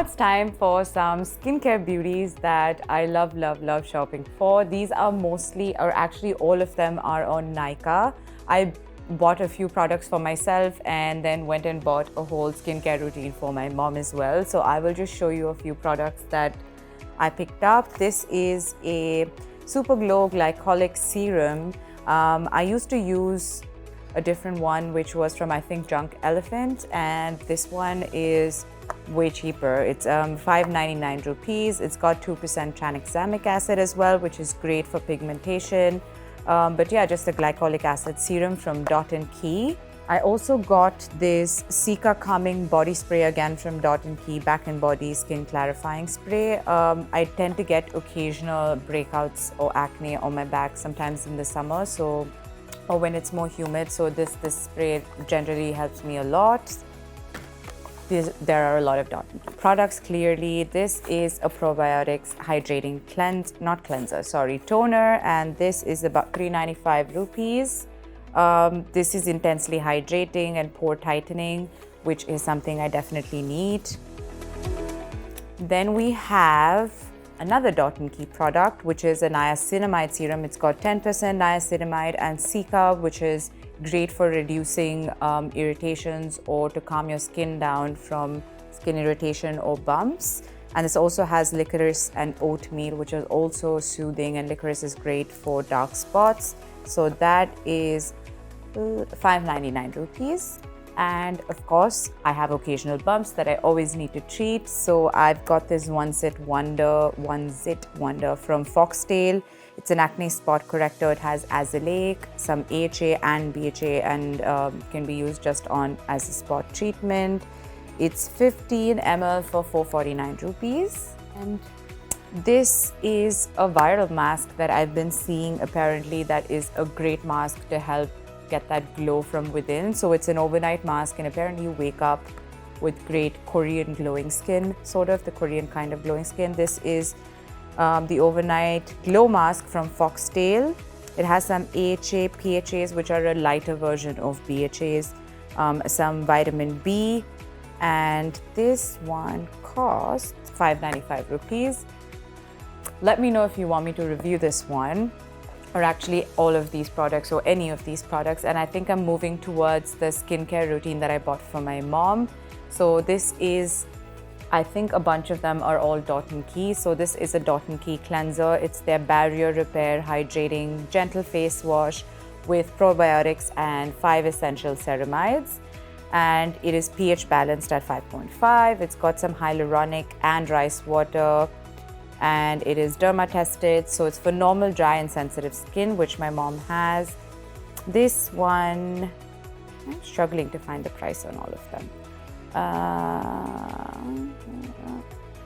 it's time for some skincare beauties that I love shopping for. These are mostly, or actually all of them are on Nykaa. I bought a few products for myself and then went and bought a whole skincare routine for my mom as well. So I will just show you a few products that I picked up. This is a Super Glow Glycolic Serum. I used to use a different one which was from I think Junk Elephant, and this one is way cheaper. It's 599 rupees. It's got 2% tranexamic acid as well, which is great for pigmentation. But yeah, just a glycolic acid serum from Dot & Key. I also got this Cica calming body spray again from Dot & Key Back and Body Skin Clarifying Spray. I tend to get occasional breakouts or acne on my back sometimes in the summer, or when it's more humid, so this spray generally helps me a lot. There are a lot of Dot & Key products, clearly. This is a Probiotics Hydrating Toner, and this is about 395 rupees. This is intensely hydrating and pore tightening, which is something I definitely need. Then we have another Dot & Key product, which is a Niacinamide serum. It's got 10% niacinamide and Cica, which is great for reducing irritations or to calm your skin down from skin irritation or bumps. And this also has licorice and oatmeal, which is also soothing, and licorice is great for dark spots. So that is 599 rupees. And of course, I have occasional bumps that I always need to treat. So I've got this One Zit Wonder from Foxtale. It's an acne spot corrector. It has azelaic, some AHA and BHA, and can be used just as a spot treatment. It's 15 ml for 449 rupees. And this is a viral mask that I've been seeing apparently that is a great mask to help get that glow from within. So it's an overnight mask, and apparently you wake up with great Korean glowing skin, sort of the Korean kind of glowing skin. This is the overnight glow mask from Foxtale. It has some AHA, PHAs, which are a lighter version of BHAs, some vitamin B, and this one costs 595 rupees. Let me know if you want me to review this one, or actually all of these products or any of these products. And I think I'm moving towards the skincare routine that I bought for my mom. So this is, I think a bunch of them are all Dot & Key. So this is a Dot & Key cleanser. It's their barrier repair hydrating gentle face wash with probiotics and 5 essential ceramides. And it is pH balanced at 5.5. It's got some hyaluronic and rice water, and it is derma tested, so it's for normal, dry and sensitive skin, which my mom has. This one, I'm struggling to find the price on all of them.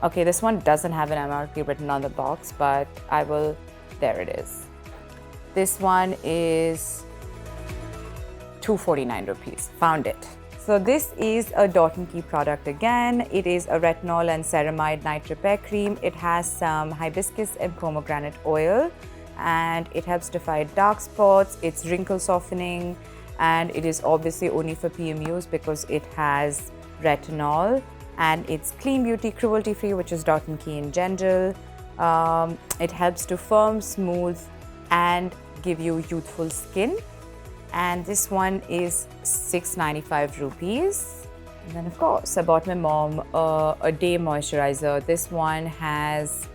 Okay, this one doesn't have an MRP written on the box, but there it is. This one is 249 rupees, found it. So this is a Dot & Key product again. It is a retinol and ceramide night repair cream. It has some hibiscus and pomegranate oil, and it helps to fight dark spots. It's wrinkle softening, and it is obviously only for PMUs because it has retinol, and it's clean beauty, cruelty free, which is Dot & Key in general. It helps to firm, smooth, and give you youthful skin. And this one is 695 rupees. And then of course I bought my mom a day moisturizer. This one has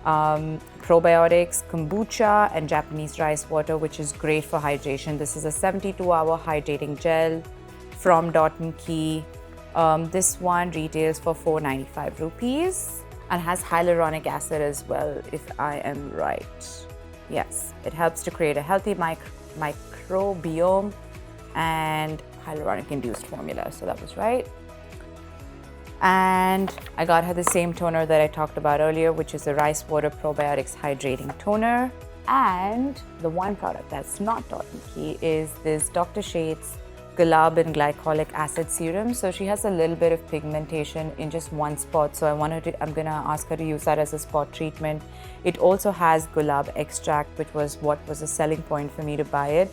probiotics, kombucha, and Japanese rice water, which is great for hydration. This is a 72-hour hydrating gel from Dot & Key. This one retails for 495 rupees and has hyaluronic acid as well, if I am right. Yes, it helps to create a healthy microbiome and hyaluronic induced formula, so that was right. And I got her the same toner that I talked about earlier, which is the rice water probiotics hydrating toner. And the one product that's not Dot & Key is this Dr. Sheth's Gulab and Glycolic acid serum. So she has a little bit of pigmentation in just one spot, so I'm gonna ask her to use that as a spot treatment. It also has Gulab extract, which was what was a selling point for me to buy it,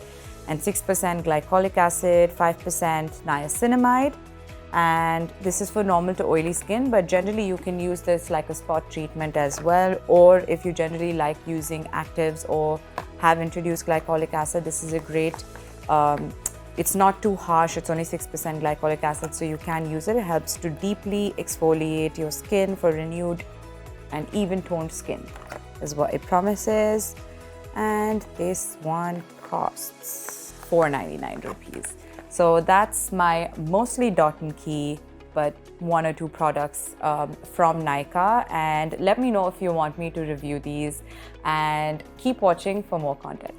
and 6% glycolic acid, 5% niacinamide. and this is for normal to oily skin, but generally you can use this like a spot treatment as well, or if you generally like using actives or have introduced glycolic acid, this is a great it's not too harsh, it's only 6% glycolic acid, so you can use it. It helps to deeply exfoliate your skin for renewed and even toned skin, is what it promises. And this one costs 499 rupees. So that's my mostly Dot & Key, but 1 or 2 products from Nykaa. And let me know if you want me to review these, and keep watching for more content.